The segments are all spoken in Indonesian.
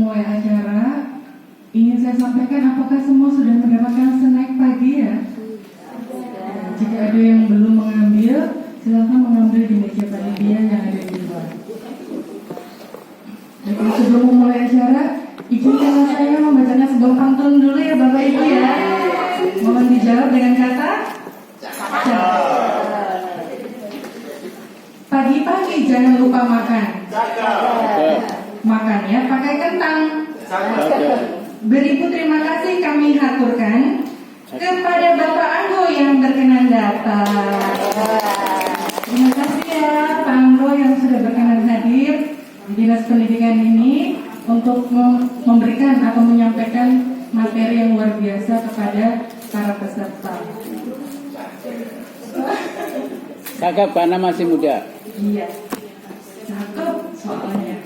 memulai acara, ingin saya sampaikan apakah semua sudah mendapatkan snack pagi ya? Jika ada yang belum mengambil, silakan mengambil di meja panitia yang ada di luar. Jadi sebelum memulai acara, izinkan saya membacanya sebuah pantun dulu ya Bapak Ibu ya. Mohon dijawab dengan kata cakep. Pagi-pagi jangan lupa makan. Makannya pakai kentang. Beribu terima kasih kami haturkan kepada Bapak Anggo yang berkenan datang. Terima kasih ya Pak Anggo yang sudah berkenan hadir di Dinas Pendidikan ini untuk memberikan atau menyampaikan materi yang luar biasa kepada para peserta. Cakep karena masih muda. Iya, cakep soalnya.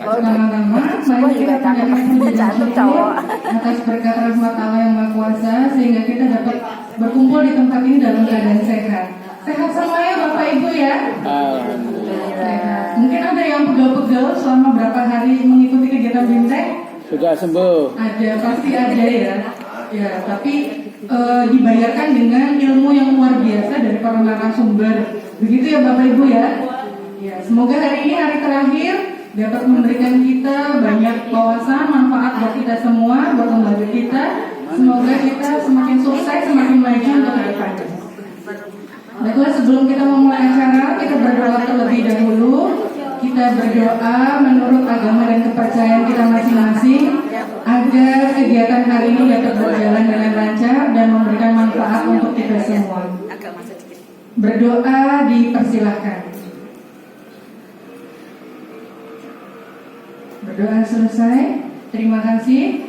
Pertama-tama, mari kita panjatkan puji dan syukur atas berkat rahmat Allah yang Maha Kuasa sehingga kita dapat berkumpul di tempat ini dalam keadaan sehat. Sehat semuanya Bapak Ibu ya. Sehat. Mungkin ada yang pegel-pegel selama berapa hari mengikuti kegiatan BIMTEK. Sudah sembuh. Ada, pasti ada ya. Ya, tapi dibayarkan dengan ilmu yang luar biasa dari para narasumber. Begitu ya Bapak Ibu ya. Ya, semoga hari ini hari terakhir dapat memberikan kita banyak wawasan, manfaat buat kita semua, buat lembaga kita. Semoga kita semakin sukses, semakin maju untuk ke depannya. Baiklah, sebelum kita memulai acara, kita berdoa terlebih dahulu. Kita berdoa menurut agama dan kepercayaan kita masing-masing agar kegiatan hari ini dapat berjalan dengan lancar dan memberikan manfaat untuk kita semua. Berdoa dipersilahkan. Berdoa selesai. Terima kasih.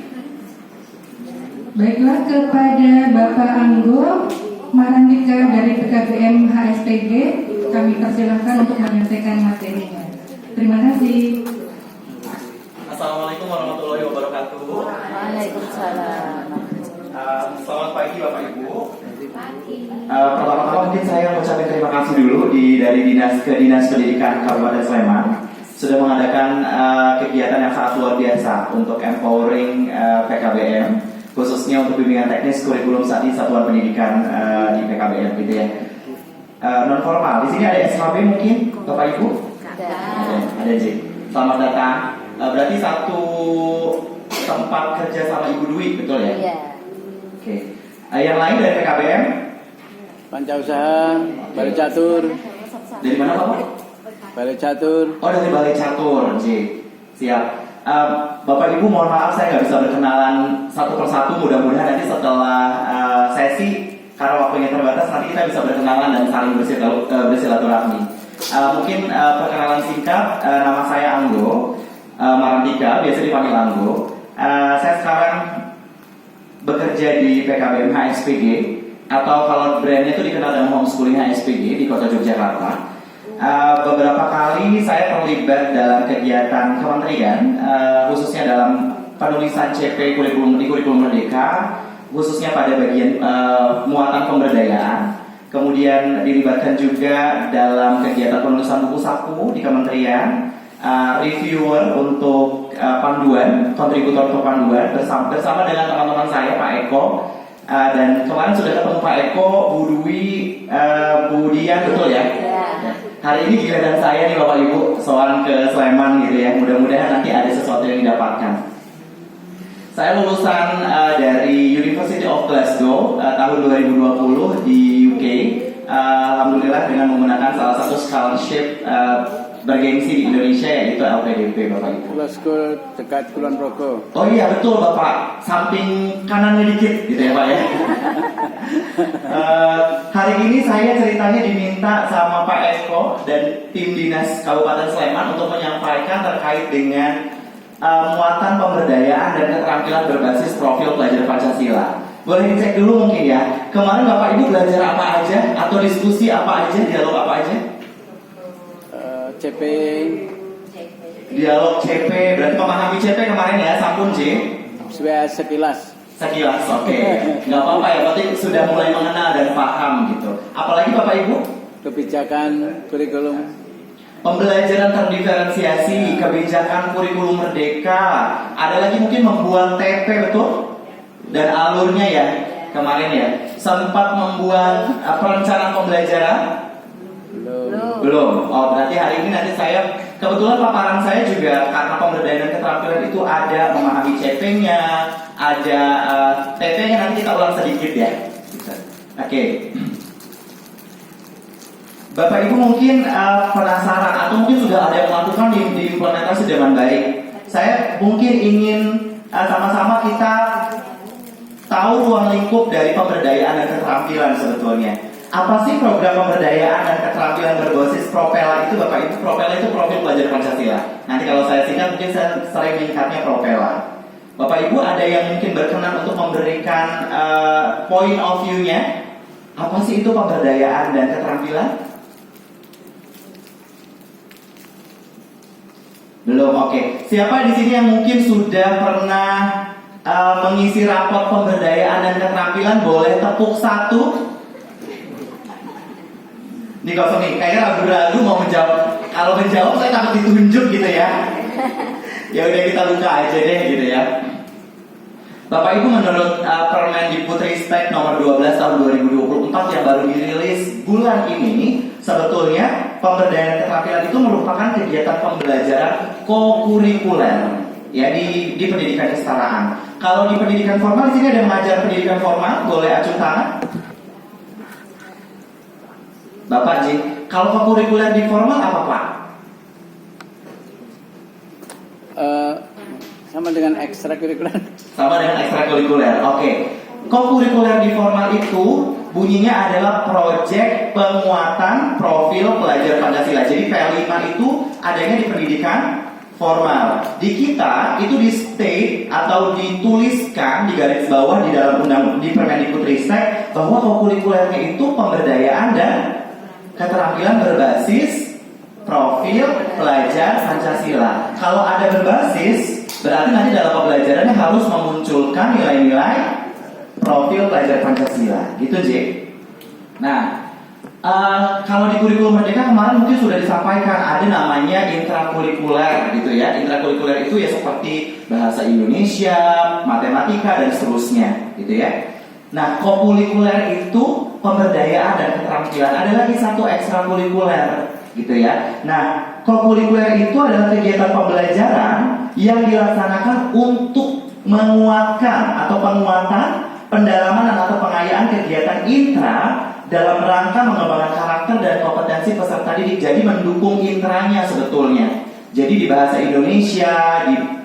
Baiklah, kepada Bapak Anggo Marandika dari PKBM HSPG kami persilahkan untuk menyampaikan materinya. Terima kasih. Assalamualaikum warahmatullahi wabarakatuh. Waalaikumsalam. Selamat pagi Bapak Ibu. Pertama-tama mungkin saya mengucapkan terima kasih dulu dari Dinas Pendidikan Kabupaten Sleman sudah mengadakan kegiatan yang sangat luar biasa untuk empowering PKBM, khususnya untuk bimbingan teknis kurikulum saat Satuan Pendidikan di PKBM gitu ya. Non formal. Di sini ada SKB mungkin Bapak Ibu? Ada J. Selamat datang. Berarti satu tempat kerja sama Ibu Dwi, betul ya? Iya. Oke. Yang lain dari PKBM? Pancausaha, Balai Catur. Dari mana Bapak? Balai Catur. Oh, dari Balai Catur, J. Siap. Bapak Ibu mohon maaf saya nggak bisa berkenalan satu persatu. Mudah-mudahan nanti setelah sesi, karena waktunya terbatas, nanti kita bisa berkenalan dan saling bersilaturahmi. Mungkin perkenalan singkat, nama saya Anggo Marandika, biasa dipanggil Anggo. Saya sekarang bekerja di PKBM HSPG, atau kalau brandnya itu dikenal dengan Homeschooling HSPG di Kota Yogyakarta. Beberapa kali saya terlibat dalam kegiatan kementerian, khususnya dalam penulisan CP di kurikulum Merdeka, khususnya pada bagian muatan pemberdayaan. Kemudian dilibatkan juga dalam kegiatan penulisan buku saku di kementerian, reviewer untuk panduan, kontributor untuk panduan bersama dengan teman-teman saya Pak Eko. Dan kemarin sudah ketemu Pak Eko, Bu Dwi, Bu Dian, betul ya? Hari ini giliran saya nih Bapak Ibu soal ke Sleman gitu ya. Mudah-mudahan nanti ada sesuatu yang didapatkan. Saya lulusan dari University of Glasgow tahun 2020 di UK. Alhamdulillah dengan menggunakan salah satu scholarship bergengsi di Indonesia, yaitu LPDP Bapak Ibu. Glasgow dekat Kulon Progo. Oh iya betul Bapak, samping kanannya dikit gitu ya Pak ya. Hari ini saya ceritanya diminta sama Pak Eko dan tim Dinas Kabupaten Sleman untuk menyampaikan terkait dengan muatan pemberdayaan dan keterampilan berbasis profil pelajar Pancasila. Boleh dicek dulu mungkin ya. Kemarin Bapak Ibu belajar apa aja atau diskusi apa aja, dialog apa aja? CP. Dialog CP, berarti memahami CP kemarin ya, sampun J? Sekilas. Sekilas, oke. Nggak apa-apa ya, berarti sudah mulai mengenal dan paham gitu. Apalagi Bapak Ibu? Kebijakan kurikulum. Pembelajaran terdiferensiasi, kebijakan kurikulum merdeka. Ada lagi mungkin membuat TP, betul? Dan alurnya ya, kemarin ya. Sempat membuat perencanaan pembelajaran? Belum. Oh, berarti hari ini nanti saya, kebetulan paparan saya juga karena pemberdayaan dan keterampilan itu ada memahami CP-nya, ada TP-nya, nanti kita ulang sedikit ya. Oke. Bapak Ibu mungkin penasaran atau mungkin sudah ada yang melakukan diimplementasi dengan baik. Saya mungkin ingin sama-sama kita tahu ruang lingkup dari pemberdayaan dan keterampilan sebetulnya. Apa sih program pemberdayaan dan keterampilan berbasis Propela itu, Bapak Ibu? Propela itu profil pelajar Pancasila. Nanti kalau saya singkat mungkin saya sering menyingkatnya Propela. Bapak Ibu ada yang mungkin berkenan untuk memberikan point of view-nya? Apa sih itu pemberdayaan dan keterampilan? Belum, oke. Siapa di sini yang mungkin sudah pernah mengisi raport pemberdayaan dan keterampilan? Boleh tepuk satu. Ini kosong nih, kayaknya ragu-ragu mau menjawab. Kalau menjawab saya takut ditunjuk gitu ya. Ya udah kita buka aja deh gitu ya. Bapak Ibu, menurut Permendikbudristek nomor 12 tahun 2024 yang baru dirilis bulan ini, sebetulnya pemberdayaan keterampilan itu merupakan kegiatan pembelajaran kokurikuler ya di pendidikan kesetaraan. Kalau di pendidikan formal di sini ada mengajar pendidikan formal, boleh acuh tangan. Bapak Ji, kalau kokurikuler di formal apa Pak? Sama dengan ekstrakurikuler. Sama dengan ekstrakurikuler, oke. Kokurikuler di formal itu bunyinya adalah proyek penguatan profil pelajar Pancasila. Jadi PL5 itu adanya di pendidikan formal. Di kita itu di state atau dituliskan di garis bawah di dalam di Permendikbudristek bahwa kokurikulernya itu pemberdayaan dan keterampilan berbasis profil pelajar Pancasila. Kalau ada berbasis, berarti nanti dalam pembelajarannya harus memunculkan nilai-nilai profil pelajar Pancasila. Gitu, J. Nah, kalau di kurikulum merdeka kemarin mungkin sudah disampaikan ada namanya intrakurikuler gitu ya. Intrakurikuler itu ya seperti bahasa Indonesia, matematika dan seterusnya gitu ya. Nah, kokurikuler itu pemberdayaan dan keterampilan. Ada lagi satu ekstrakurikuler gitu ya. Nah, kokurikuler itu adalah kegiatan pembelajaran yang dilaksanakan untuk menguatkan atau penguatan, pendalaman atau pengayaan kegiatan intra dalam rangka mengembangkan karakter dan kompetensi peserta didik. Jadi mendukung intranya sebetulnya. Jadi di bahasa Indonesia, di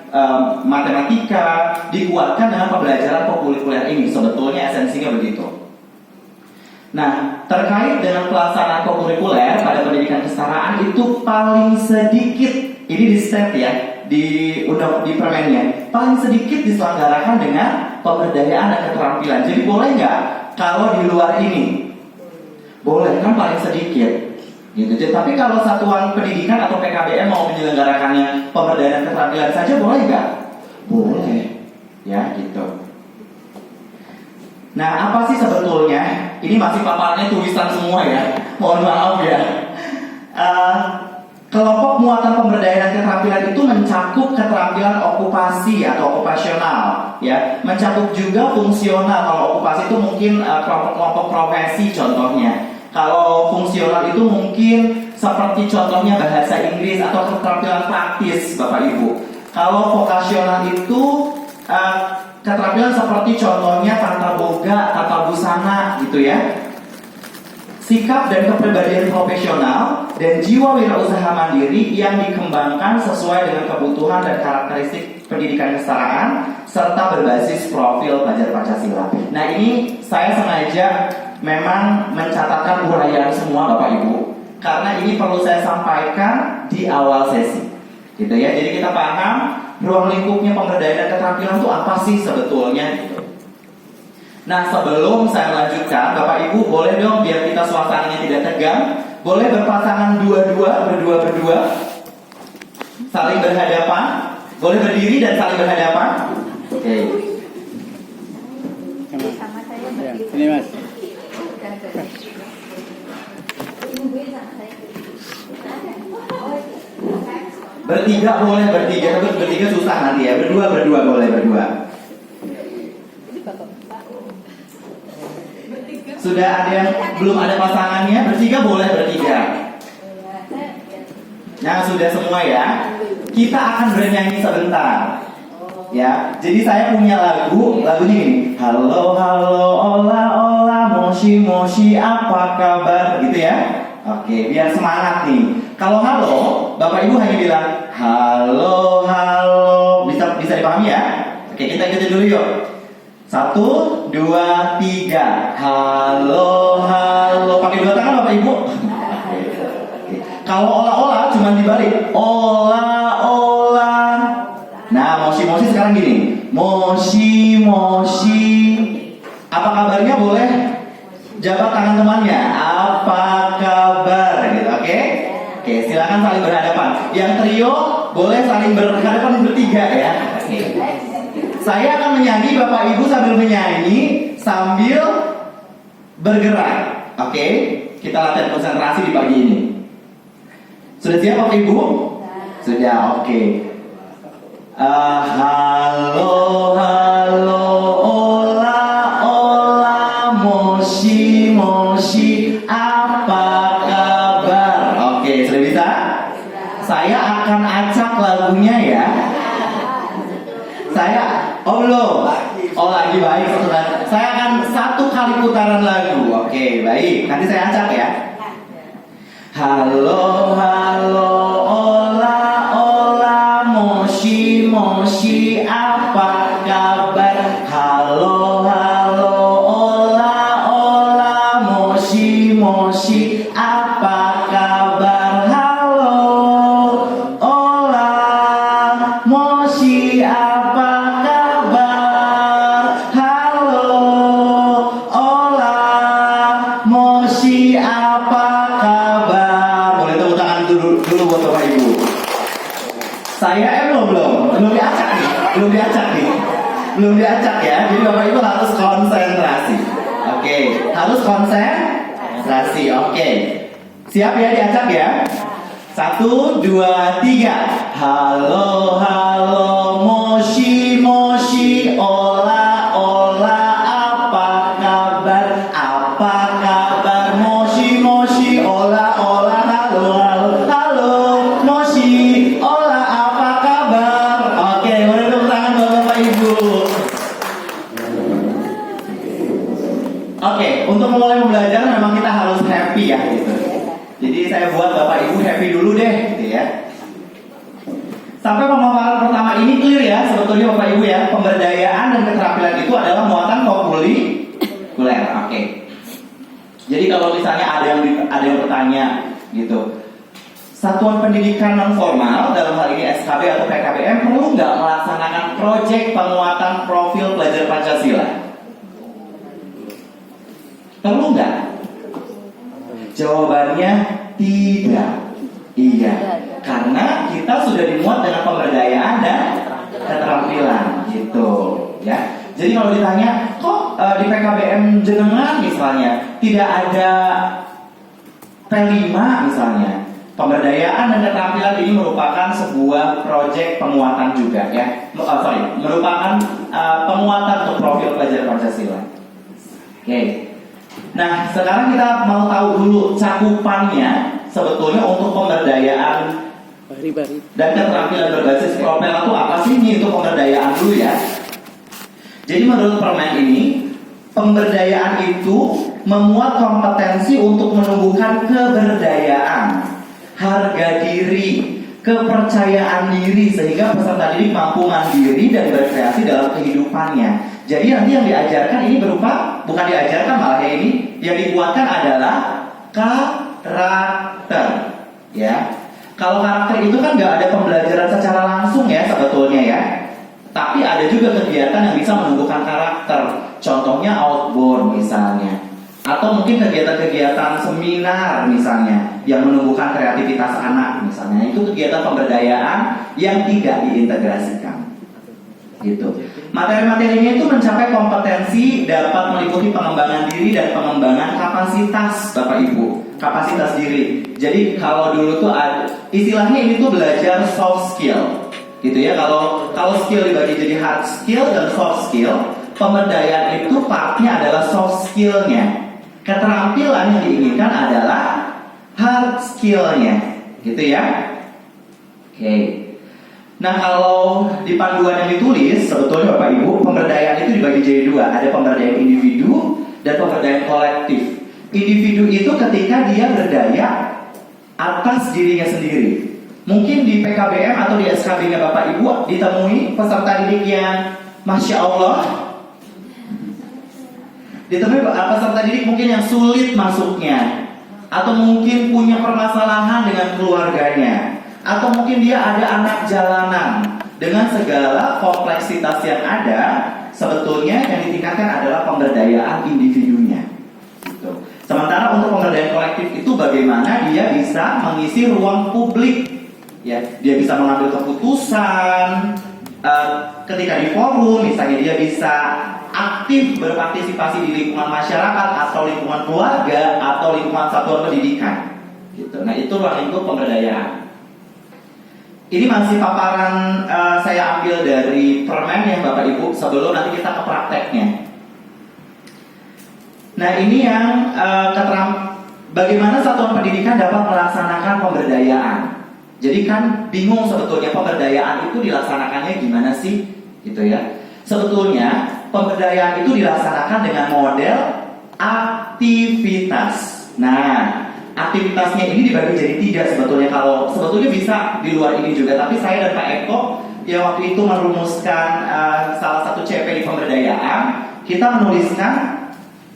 matematika dikuatkan dengan pembelajaran kokurikuler ini. Sebetulnya esensinya begitu. Nah, terkait dengan pelaksanaan kokurikuler pada pendidikan kesetaraan itu paling sedikit, ini di state ya, di permennya, paling sedikit diselenggarakan dengan pemberdayaan dan keterampilan. Jadi boleh nggak kalau di luar ini? Boleh kan, paling sedikit. Gitu. Tapi kalau satuan pendidikan atau PKBM mau menyelenggarakannya pemberdayaan dan keterampilan saja boleh nggak? Boleh, ya gitu. Nah, apa sih sebetulnya? Ini masih paparnya tulisan semua ya. Mohon maaf ya. Kelompok muatan pemberdayaan dan keterampilan itu mencakup keterampilan okupasi atau okupasional, ya. Mencakup juga fungsional. Kalau okupasi itu mungkin kelompok-kelompok profesi contohnya. Kalau fungsional itu mungkin seperti contohnya bahasa Inggris atau keterampilan praktis, Bapak Ibu. Kalau vokasional itu keterampilan seperti contohnya tata boga, tata busana gitu ya. Sikap dan kepribadian profesional dan jiwa wirausaha mandiri yang dikembangkan sesuai dengan kebutuhan dan karakteristik pendidikan kesetaraan serta berbasis profil pelajar Pancasila. Nah, ini saya sengaja memang mencatatkan uraian semua Bapak Ibu karena ini perlu saya sampaikan di awal sesi. Gitu ya. Jadi kita paham ruang lingkupnya pemberdayaan dan keterampilan itu apa sih sebetulnya gitu. Nah, sebelum saya melanjutkan, Bapak Ibu boleh dong biar kita suasananya tidak tegang, boleh berpasangan berdua, saling berhadapan, boleh berdiri dan saling berhadapan. Oke. Sama saya Ya, berdiri. ini Mas. Ibu sama saya. Oh Bertiga boleh, bertiga, tapi bertiga susah nanti ya. Berdua boleh, berdua. Sudah ada yang belum ada pasangannya, bertiga boleh, bertiga. Nah, sudah semua ya. Kita akan bernyanyi sebentar. Ya, jadi saya punya lagunya ini. Halo, ola, moshi, apa kabar? Gitu ya. Oke, biar semangat nih. Kalau halo, Bapak Ibu hanya bilang halo. Bisa dipahami ya? Oke, kita ikutin dulu yuk. 1, 2, 3. Halo. Pakai dua tangan Bapak Ibu. Kalau ola cuma dibalik. Ola. Nah, moshi sekarang gini. Moshi. Apa kabarnya boleh jabat tangan temannya. Apa kabar gitu, oke? Oke, silakan saling berhadapan. Yang trio boleh saling berhadapan bertiga ya. Oke. Saya akan menyanyi, Bapak Ibu sambil menyanyi sambil bergerak. Oke? Kita latihan konsentrasi di pagi ini. Sudah siap Bapak Ibu? Sudah, oke. Halo, ola, moshi, apa kabar? Oke, sudah bisa? Saya akan acak lagunya ya. Belum? Lagi baik. Saya akan 1 kali putaran lagu. Oke, baik. Nanti saya acak ya. Halo, ola, moshi, apa kabar? Halo, ola, moshi, apa kabar? Halo, ola, moshi, apa kabar? Halo, ola, moshi, apa kabar? Boleh tepuk tangan dulu buat Bapak Ibu. Saya belum diacak ya. Jadi Bapak Ibu harus konsentrasi. Oke, harus konsentrasi. Oke. Siap ya diacak ya? 1, 2, 3. Halo, moshi, ola, apa kabar? Apa kabar? Moshi, ola, halo, moshi, ola, apa kabar? Oke, boleh tepuk tangan buat Bapak Ibu. Oke, untuk memulai pembelajaran memang kita harus happy ya gitu. Jadi saya buat Bapak Ibu happy dulu deh gitu ya. Sampai pemaparan pertama ini clear ya sebetulnya Bapak Ibu ya. Pemberdayaan dan keterampilan itu adalah muatan populer. Oke. Jadi kalau misalnya ada yang bertanya gitu, satuan pendidikan non formal dalam hal ini SKB atau PKBM perlu nggak melaksanakan proyek penguatan profil pelajar Pancasila? Perlu nggak? Jawabannya tidak. Iya. Karena kita sudah dimuat dengan pemberdayaan dan keterampilan gitu ya. Jadi kalau ditanya kok di PKBM jenengan misalnya tidak ada P5 misalnya, pemberdayaan dan keterampilan ini merupakan sebuah proyek penguatan juga ya. Merupakan penguatan untuk profil pelajar Pancasila. Oke. Nah, sekarang kita mau tahu dulu cakupannya sebetulnya untuk pemberdayaan dan keterampilan berbasis profil itu apa sih? Ini untuk pemberdayaan dulu ya. Jadi menurut permen ini, pemberdayaan itu memuat kompetensi untuk menumbuhkan keberdayaan, harga diri, kepercayaan diri sehingga peserta didik mampu mandiri dan berkreasi dalam kehidupannya. Jadi nanti yang diajarkan ini berupa, bukan diajarkan malah ya ini, yang dibuatkan adalah karakter, ya. Kalau karakter itu kan nggak ada pembelajaran secara langsung ya sebetulnya ya. Tapi ada juga kegiatan yang bisa menumbuhkan karakter. Contohnya outbound misalnya, atau mungkin kegiatan-kegiatan seminar misalnya yang menumbuhkan kreativitas anak misalnya. Itu kegiatan pemberdayaan yang tidak diintegrasikan. Gitu. Materi-materinya itu mencapai kompetensi dapat meliputi pengembangan diri dan pengembangan kapasitas Bapak Ibu, kapasitas diri. Jadi kalau dulu tuh ada istilahnya ini tuh belajar soft skill, gitu ya. Kalau skill dibagi jadi hard skill dan soft skill, pemberdayaan itu partnya adalah soft skillnya. Keterampilan yang diinginkan adalah hard skillnya, gitu ya. Oke. Nah, kalau di panduan yang ditulis, sebetulnya Bapak Ibu, pemberdayaan itu dibagi jadi dua. Ada pemberdayaan individu dan pemberdayaan kolektif. Individu itu ketika dia berdaya atas dirinya sendiri. Mungkin di PKBM atau di SKB-nya Bapak Ibu ditemui peserta didik yang Masya Allah, ditemui peserta didik mungkin yang sulit masuknya, atau mungkin punya permasalahan dengan keluarganya, atau mungkin dia ada anak jalanan. Dengan segala kompleksitas yang ada, sebetulnya yang ditingkatkan adalah pemberdayaan individunya, gitu. Sementara untuk pemberdayaan kolektif itu bagaimana dia bisa mengisi ruang publik, ya. Dia bisa mengambil keputusan ketika di forum, misalnya dia bisa aktif berpartisipasi di lingkungan masyarakat atau lingkungan keluarga atau lingkungan satuan pendidikan, gitu. Nah, itu ruang lingkup pemberdayaan. Ini masih paparan saya ambil dari permen ya Bapak Ibu, sebelum nanti kita ke prakteknya. Nah, ini yang bagaimana satuan pendidikan dapat melaksanakan pemberdayaan. Jadi kan bingung sebetulnya pemberdayaan itu dilaksanakannya gimana sih, gitu ya. Sebetulnya pemberdayaan itu dilaksanakan dengan model aktivitas. Nah, aktivitasnya ini dibagi jadi 3 sebetulnya. Kalau sebetulnya bisa di luar ini juga, tapi saya dan Pak Eko yang waktu itu merumuskan salah satu CP di pemberdayaan, kita menuliskan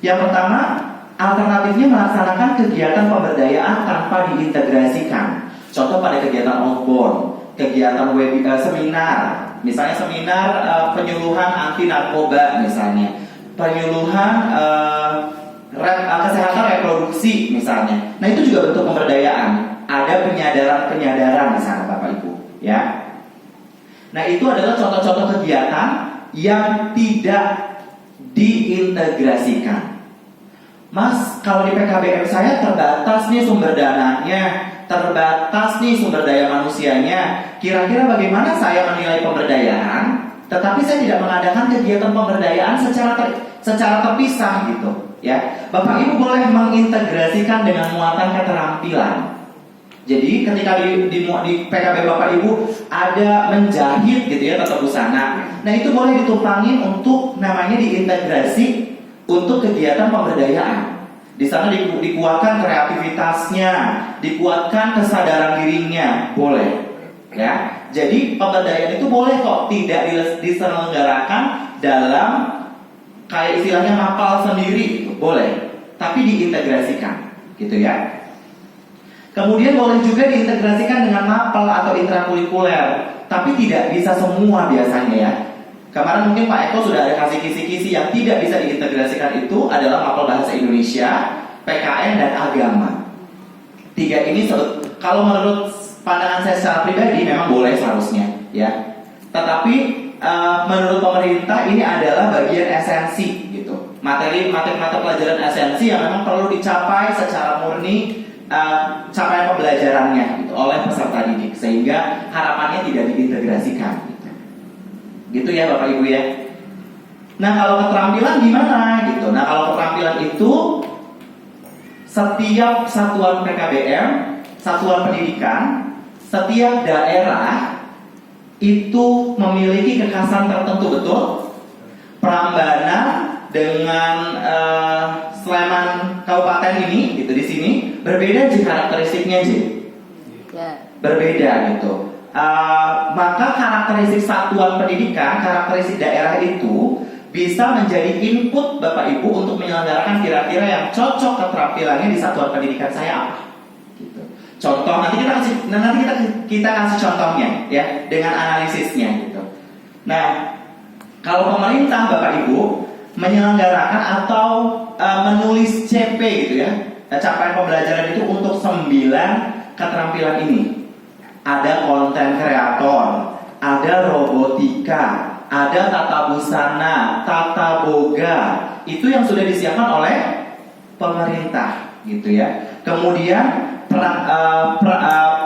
yang pertama, alternatifnya melaksanakan kegiatan pemberdayaan tanpa diintegrasikan. Contoh pada kegiatan outbound, kegiatan webinar, seminar, misalnya seminar penyuluhan anti narkoba misalnya, penyuluhan kesehatan reproduksi misalnya. Nah, itu juga bentuk pemberdayaan. Ada penyadaran di sana Bapak Ibu, ya. Nah, itu adalah contoh-contoh kegiatan yang tidak diintegrasikan. Mas, kalau di PKBM saya terbatas nih sumber dananya, terbatas nih sumber daya manusianya. Kira-kira bagaimana saya menilai pemberdayaan, tetapi saya tidak mengadakan kegiatan pemberdayaan secara terpisah gitu, ya. Bapak Ibu boleh mengintegrasikan dengan muatan keterampilan. Jadi ketika di PKB Bapak Ibu ada menjahit gitu ya, tata busana. Nah, itu boleh ditumpangin untuk namanya diintegrasi untuk kegiatan pemberdayaan. Di sana dikuatkan kreativitasnya, dikuatkan kesadaran dirinya, boleh. Ya, jadi pemberdayaan itu boleh kok tidak diselenggarakan dalam kayak istilahnya mapal sendiri, boleh, tapi diintegrasikan, gitu ya. Kemudian boleh juga diintegrasikan dengan mapel atau intrakurikuler, tapi tidak bisa semua biasanya ya. Kemarin mungkin Pak Eko sudah ada kasih kisi-kisi yang tidak bisa diintegrasikan, itu adalah mapel bahasa Indonesia, PKN dan agama. 3 ini kalau menurut pandangan saya secara pribadi memang boleh seharusnya ya. Tetapi menurut pemerintah ini adalah bagian esensi gitu. Materi pelajaran esensi yang memang perlu dicapai secara murni capaian pembelajarannya gitu, oleh peserta didik, sehingga harapannya tidak diintegrasikan gitu ya Bapak Ibu ya. Nah, kalau keterampilan gimana gitu? Nah, kalau keterampilan itu setiap satuan PKBM, satuan pendidikan, setiap daerah itu memiliki kekhasan tertentu, betul? Prambanan dengan Sleman Kabupaten ini gitu di sini berbeda sih karakteristiknya sih. Ya. Berbeda gitu. Maka karakteristik satuan pendidikan, karakteristik daerah itu bisa menjadi input Bapak Ibu untuk menyelenggarakan kira-kira yang cocok keterampilannya di satuan pendidikan saya apa. Gitu. Contoh nanti kita kasih contohnya ya dengan analisisnya gitu. Nah, kalau pemerintah Bapak Ibu menyelenggarakan atau menulis CP gitu ya, capaian pembelajaran itu untuk 9 keterampilan ini. Ada konten kreator, ada robotika, ada tata busana, tata boga. Itu yang sudah disiapkan oleh pemerintah gitu ya. Kemudian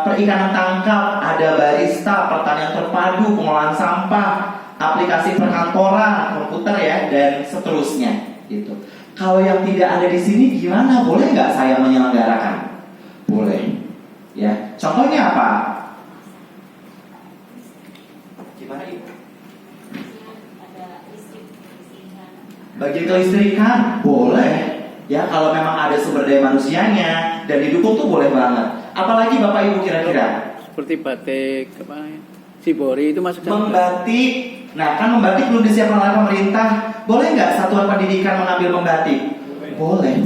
perikanan tangkap, ada barista, pertanian terpadu, pengolahan sampah, aplikasi perkantoran, komputer ya, dan seterusnya gitu. Kalau yang tidak ada di sini gimana? Boleh nggak saya menyelenggarakan? Boleh. Ya, contohnya apa? Gimana Ibu? Bagian kelistrikan boleh. Ya, kalau memang ada sumber daya manusianya dan didukung tuh boleh banget. Apalagi Bapak Ibu kira-kira? Seperti batik, apa ya? Shibori itu masuk dalam. Membatik. Nah, kan membatik belum disiapkan oleh pemerintah. Boleh nggak satuan pendidikan mengambil membatik? Boleh.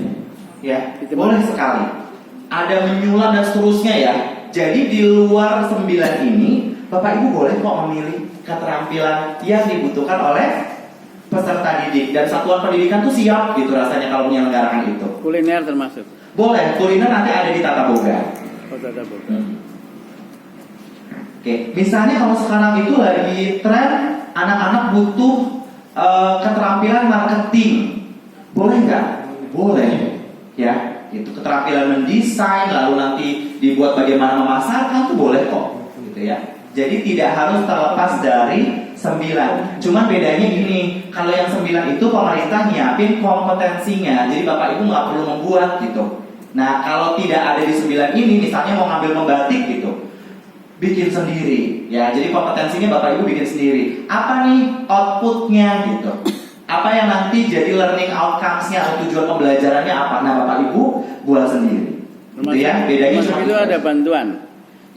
Ya, boleh sekali. Ada menyulam dan seterusnya ya. Jadi di luar 9 ini, Bapak Ibu boleh kok memilih keterampilan yang dibutuhkan oleh peserta didik, dan satuan pendidikan tuh siap gitu rasanya kalau menyelenggarakan itu. Kuliner termasuk. Boleh, kuliner nanti ada di Tata Boga. Oh, Tata Boga. Oke, misalnya kalau sekarang itu lagi tren anak-anak butuh keterampilan marketing, boleh nggak? Boleh, ya. Itu keterampilan mendesain, lalu nanti dibuat bagaimana memasarkan tuh boleh kok, gitu ya. Jadi tidak harus terlepas dari 9. Cuman bedanya gini, kalau yang 9 itu pemerintah nyiapin kompetensinya, jadi Bapak Ibu nggak perlu membuat gitu. Nah, kalau tidak ada di 9 ini, misalnya mau ngambil membatik gitu, bikin sendiri, ya. Jadi kompetensinya Bapak Ibu bikin sendiri. Apa nih outputnya gitu? Apa yang nanti jadi learning outcomes-nya atau tujuan pembelajarannya apa? Nah, Bapak Ibu buat sendiri. Gitu ya, bedanya cuma itu ada bantuan.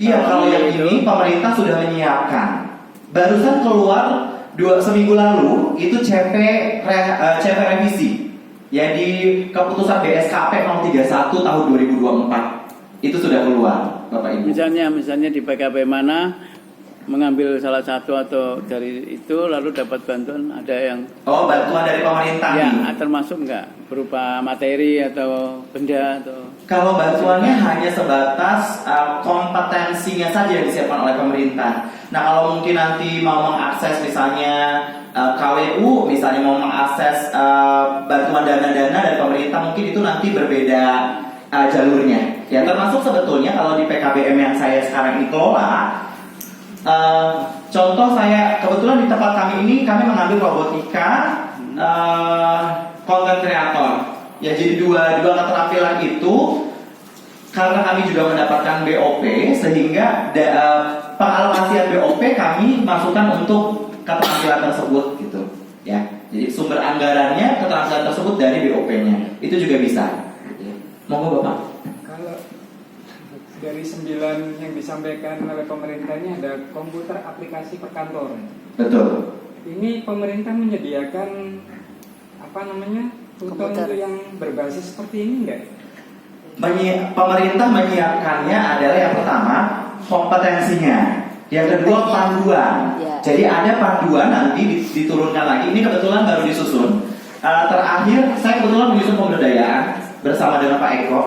Iya, kalau yang ini pemerintah sudah menyiapkan. Barusan keluar seminggu lalu itu CP revisi. Ya, di keputusan BSKP nomor 31 tahun 2024. Itu sudah keluar, Bapak Ibu. Misalnya di PKP mana mengambil salah satu atau dari itu lalu dapat bantuan, ada yang bantuan dari pemerintah ya, nih. termasuk nggak berupa materi atau benda atau. Kalau bantuannya hanya sebatas kompetensinya saja yang disiapkan oleh pemerintah. Nah, kalau mungkin nanti mau mengakses misalnya KWU, misalnya mau mengakses bantuan dana-dana dari pemerintah, mungkin itu nanti berbeda jalurnya. Ya, termasuk sebetulnya kalau di PKBM yang saya sekarang ini kelola, contoh saya kebetulan di tempat kami ini kami mengambil robotika, content creator. Ya, jadi dua keterampilan itu karena kami juga mendapatkan BOP, sehingga pengalokasian BOP kami masukkan untuk keterampilan tersebut gitu. Ya, jadi sumber anggarannya keterampilan tersebut dari BOP-nya itu juga bisa. Monggo Bapak. Kalau dari 9 yang disampaikan oleh pemerintah ini ada komputer aplikasi perkantoran. Betul. Ini pemerintah menyediakan tutor untuk yang berbasis seperti ini enggak? Pemerintah menyiapkannya adalah yang pertama kompetensinya, yang kedua panduan. Ya. Jadi ada panduan nanti diturunkan lagi. Ini kebetulan baru disusun. Terakhir saya kebetulan menyusun pemberdayaan bersama dengan Pak Eko.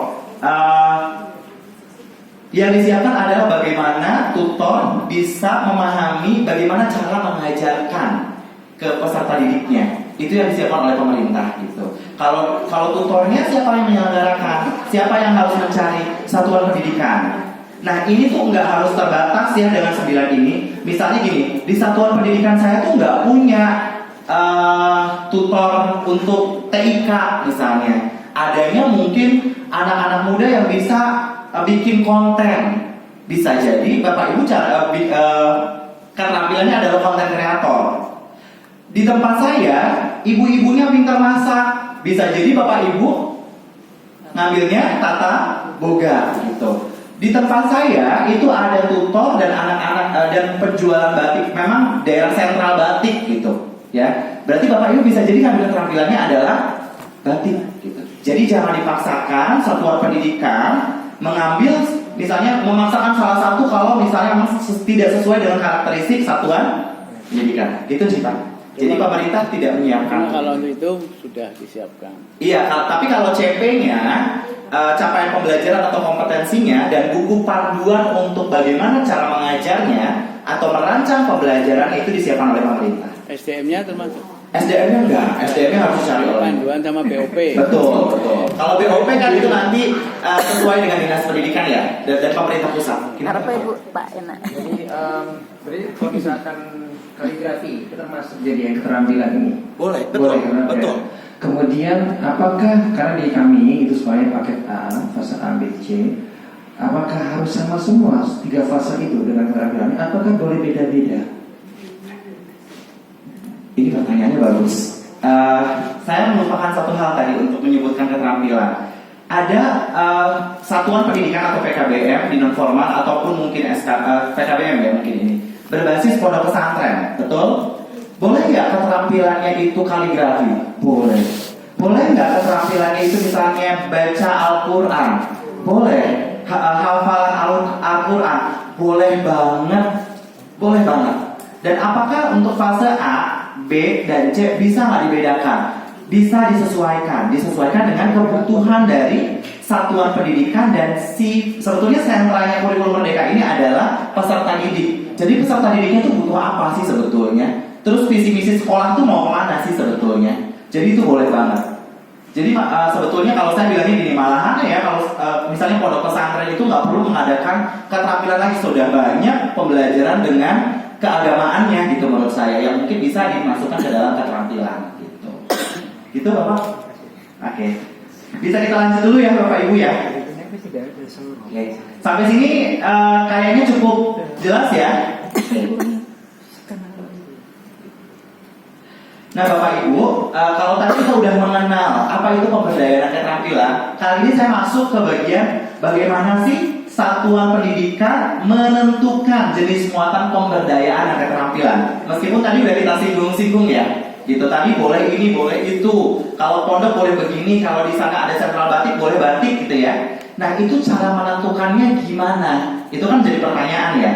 Yang disiapkan adalah bagaimana tutor bisa memahami bagaimana cara mengajarkan ke peserta didiknya. Itu yang disiapkan oleh pemerintah gitu. Kalau tutornya siapa yang menyelenggarakan? Siapa yang harus mencari? Satuan pendidikan. Nah, ini tuh nggak harus terbatas ya dengan 9 ini. Misalnya gini, di satuan pendidikan saya tuh nggak punya tutor untuk TIK misalnya. Adanya mungkin anak-anak muda yang bisa bikin konten. Bisa jadi Bapak Ibu keterampilannya adalah konten kreator. Di tempat saya, ibu-ibunya pintar masak. Bisa jadi Bapak Ibu ngambilnya Tata Boga gitu. Di tempat saya itu ada tutor dan anak-anak dan penjualan batik. Memang daerah sentral batik gitu, ya. Berarti Bapak Ibu bisa jadi ngambil keterampilannya adalah batik gitu. Jadi jangan dipaksakan satuan pendidikan mengambil, misalnya memaksakan salah satu kalau misalnya memang tidak sesuai dengan karakteristik satuan pendidikan. Gitu sih Pak. Jadi pemerintah tidak menyiapkan. Kalau untuk itu sudah disiapkan. Iya, tapi kalau CP-nya capaian pembelajaran atau kompetensinya dan buku panduan untuk bagaimana cara mengajarnya atau merancang pembelajaran itu disiapkan oleh pemerintah. SDM-nya termasuk. SDM-nya enggak, SDM-nya harus dicari oleh. Panduan sama BOP. Betul, betul. Kalau BOP kan itu nanti sesuai dengan dinas pendidikan ya, dan pemerintah pusat. Apa Ibu? Pak enak. Jadi berarti kalau misalkan kaligrafi itu termasuk jadi yang keterampilan ini. Boleh, betul, karena- betul. Kemudian apakah karena di kami itu semuanya paket A, fase A, B, C, apakah harus sama semua 3 fase itu dengan keterampilannya? Apakah boleh beda-beda? Ini pertanyaannya bagus. Saya melupakan satu hal tadi untuk menyebutkan keterampilan. Ada satuan pendidikan atau PKBM di non formal ataupun mungkin PKBM ya mungkin ini berbasis pondok pesantren, betul? Boleh nggak keterampilannya itu kaligrafi? Boleh. Boleh nggak keterampilannya itu misalnya baca Al-Quran? Boleh. Hafalan Al-Quran? Boleh banget. Boleh banget. Dan apakah untuk fase A, B, dan C bisa nggak dibedakan? Bisa disesuaikan dengan kebutuhan dari satuan pendidikan dan sebetulnya sentranya kurikulum merdeka ini adalah peserta didik. Jadi peserta didiknya itu butuh apa sih sebetulnya? Terus visi misi sekolah tuh mau kemana sih sebetulnya? Jadi itu boleh banget. Jadi sebetulnya kalau saya bilangnya gini, malahan ya kalau misalnya pondok pesantren itu nggak perlu mengadakan keterampilan lagi, sudah banyak pembelajaran dengan keagamaannya gitu menurut saya yang mungkin bisa dimasukkan ke dalam keterampilan gitu. Gitu Bapak? Oke. Bisa kita lanjut dulu ya Bapak Ibu ya. Oke. Sampai sini kayaknya cukup jelas ya. Nah Bapak Ibu, kalau tadi kita udah mengenal apa itu pemberdayaan keterampilan, kali ini saya masuk ke bagian bagaimana sih satuan pendidikan menentukan jenis muatan pemberdayaan dan keterampilan. Meskipun tadi udah kita singgung-singgung ya, gitu tadi boleh ini, boleh itu. Kalau pondok boleh begini, kalau di sana ada sentral batik boleh batik gitu ya. Nah itu cara menentukannya gimana? Itu kan jadi pertanyaan ya,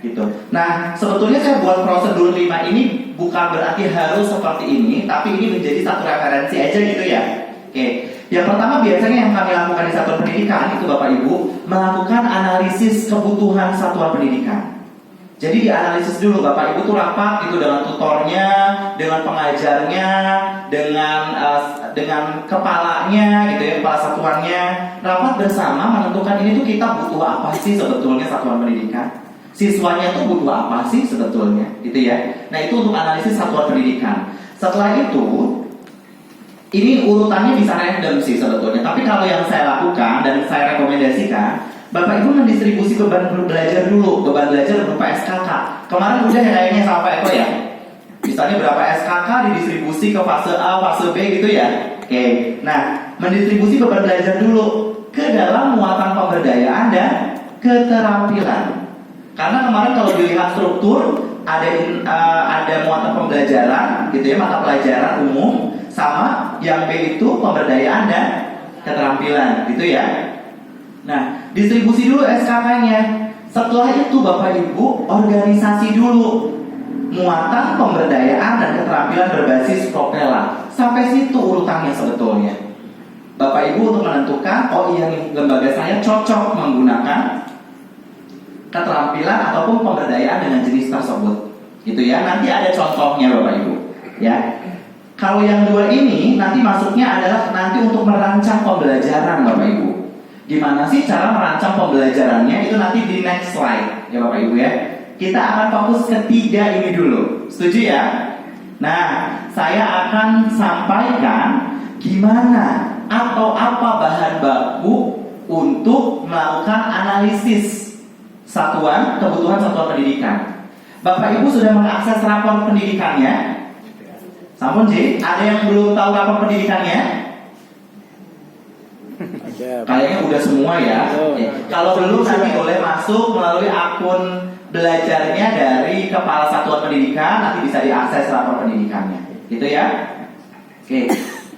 gitu. Nah sebetulnya saya buat prosedur 5 ini bukan berarti harus seperti ini, tapi ini menjadi satu referensi aja gitu ya. Oke. Yang pertama biasanya yang kami lakukan di satuan pendidikan itu Bapak Ibu melakukan analisis kebutuhan satuan pendidikan. Jadi dianalisis dulu Bapak Ibu tuh rapat itu dengan tutornya, dengan pengajarnya, dengan kepalanya gitu ya, kepala satuannya, rapat bersama menentukan ini tuh kita butuh apa sih sebetulnya satuan pendidikan. Siswanya tuh butuh apa sih sebetulnya gitu ya. Nah itu untuk analisis satuan pendidikan. Setelah itu ini urutannya bisa random sih sebetulnya. Tapi kalau yang saya lakukan dan saya rekomendasikan, Bapak Ibu mendistribusi beban belajar dulu. Beban belajar berupa SKK. Kemarin udah ya kayaknya sama Pak Eko ya. Misalnya berapa SKK didistribusi ke fase A, fase B gitu ya. Oke. Nah, mendistribusi beban belajar dulu ke dalam muatan pemberdayaan dan keterampilan. Karena kemarin kalau dilihat struktur ada muatan pembelajaran gitu ya, mata pelajaran umum, sama yang B itu pemberdayaan dan keterampilan gitu ya. Nah, distribusi dulu SKK-nya. Setelah itu Bapak Ibu organisasi dulu muatan pemberdayaan dan keterampilan berbasis propela. Sampai situ urutannya sebetulnya. Bapak Ibu untuk menentukan, oh iya nih lembaga saya cocok menggunakan keterampilan ataupun pemberdayaan dengan jenis tersebut. Gitu ya. Nanti ada contohnya Bapak Ibu, ya. Kalau yang 2 ini nanti masuknya adalah nanti untuk merancang pembelajaran Bapak Ibu. Gimana sih cara merancang pembelajarannya? Itu nanti di next slide ya Bapak Ibu ya. Kita akan fokus ke 3 ini dulu. Setuju ya? Nah, saya akan sampaikan gimana atau apa bahan baku untuk melakukan analisis kebutuhan satuan pendidikan. Bapak Ibu sudah mengakses rapor pendidikannya? Sampun Ji, ada yang belum tahu rapor pendidikannya? Kayaknya udah semua ya. Kalau belum nanti boleh masuk melalui akun belajarnya dari kepala satuan pendidikan, nanti bisa diakses rapor pendidikannya. Gitu ya. Oke.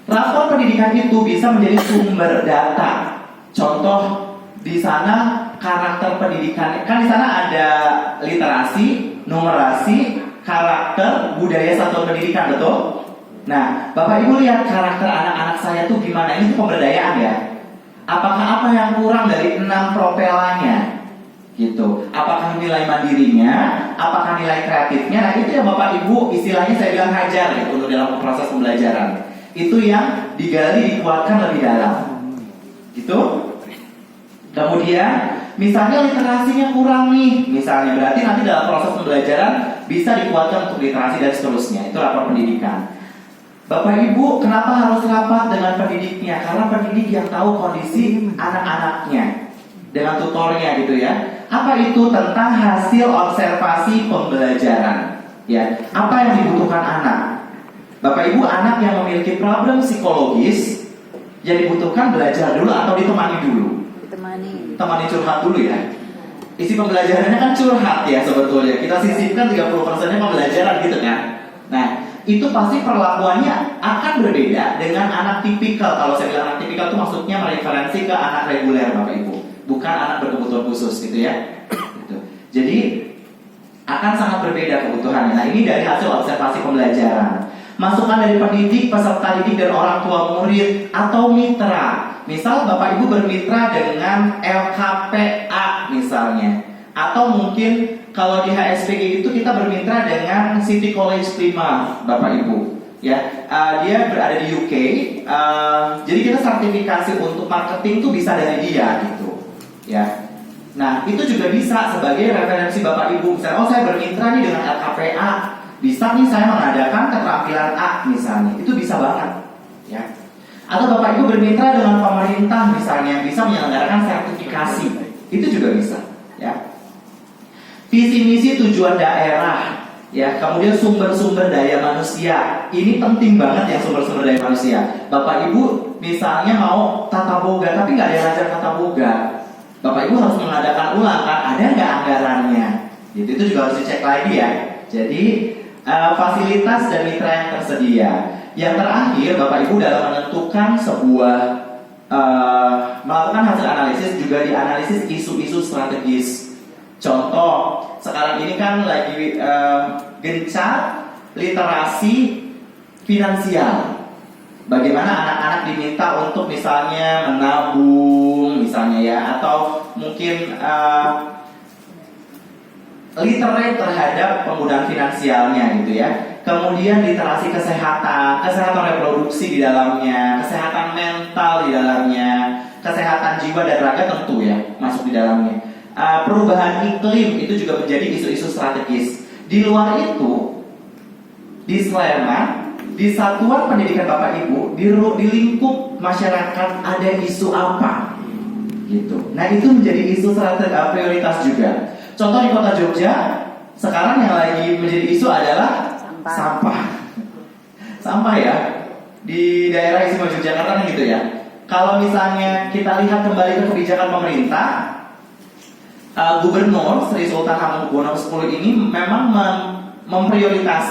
Rapor pendidikan itu bisa menjadi sumber data. Contoh di sana karakter pendidikan, kan di sana ada literasi, numerasi, karakter, budaya satuan pendidikan, betul? Nah, Bapak Ibu lihat karakter anak-anak saya tuh gimana? Ini tuh pemberdayaan ya. Apakah apa yang kurang dari 6 propelanya? gitu. Apakah nilai mandirinya, apakah nilai kreatifnya? Nah itu yang Bapak Ibu istilahnya saya bilang hajar gitu untuk dalam proses pembelajaran. Itu yang digali, dikuatkan lebih dalam, gitu. Kemudian misalnya literasinya kurang nih, misalnya berarti nanti dalam proses pembelajaran bisa dikuatkan untuk literasi dan seterusnya. Itu rapor pendidikan. Bapak Ibu, kenapa harus rapat dengan pendidiknya? Karena pendidik yang tahu kondisi anak-anaknya dengan tutornya gitu ya. Apa itu? Tentang hasil observasi pembelajaran. Ya, apa yang dibutuhkan anak? Bapak Ibu, anak yang memiliki problem psikologis yang dibutuhkan belajar dulu atau ditemani dulu? Temani curhat dulu ya. Isi pembelajarannya kan curhat ya sebetulnya. Kita sisipkan 30%-nya pembelajaran gitu kan. Nah, itu pasti perlakuannya akan berbeda dengan anak tipikal. Kalau saya bilang anak tipikal itu maksudnya mereferensi ke anak reguler Bapak Ibu, bukan anak berkebutuhan khusus gitu ya. Gitu. Jadi akan sangat berbeda kebutuhannya. Nah, ini dari hasil observasi pembelajaran. Masukan dari pendidik, peserta didik, dan orang tua murid atau mitra. Misal Bapak Ibu bermitra dengan LKPA misalnya, atau mungkin kalau di HSPG itu kita bermitra dengan City College Plymouth, Bapak Ibu. Ya, dia berada di UK. Jadi kita sertifikasi untuk marketing tuh bisa dari dia gitu. Ya. Nah, itu juga bisa sebagai referensi Bapak Ibu. Misalnya, oh saya bermitra nih dengan LKPA. Bisa nih saya mengadakan keterampilan A misalnya. Itu bisa banget. Ya. Atau Bapak Ibu bermitra dengan pemerintah misalnya, bisa menyelenggarakan sertifikasi. Itu juga bisa. Ya. Visi misi tujuan daerah. Ya, kemudian sumber-sumber daya manusia. Ini penting banget ya sumber-sumber daya manusia. Bapak Ibu misalnya mau tata boga tapi nggak ada yang ajar tata boga. Bapak Ibu harus mengadakan ulang kan, ada nggak anggarannya? Gitu, itu juga harus dicek lagi ya. Jadi fasilitas dan mitra yang tersedia. Yang terakhir, Bapak Ibu dalam menentukan sebuah melakukan hasil analisis juga dianalisis isu-isu strategis. Contoh, sekarang ini kan lagi gencar literasi finansial. Bagaimana anak-anak diminta untuk misalnya menabung, misalnya ya, atau mungkin literate terhadap penggunaan finansialnya gitu ya. Kemudian literasi kesehatan, kesehatan reproduksi di dalamnya, kesehatan mental di dalamnya, kesehatan jiwa dan raga tentu ya masuk di dalamnya. Perubahan iklim itu juga menjadi isu-isu strategis. Di luar itu, di Sleman, di satuan pendidikan Bapak Ibu, di lingkup masyarakat ada isu apa? Gitu. Nah itu menjadi isu prioritas juga. Contoh di kota Jogja, sekarang yang lagi menjadi isu adalah sampah. Sampah ya. Di daerah istimewa Yogyakarta kan gitu ya. Kalau misalnya kita lihat kembali ke kebijakan pemerintah, Gubernur Sri Sultan Hamengkubuwono X ini memang memprioritaskan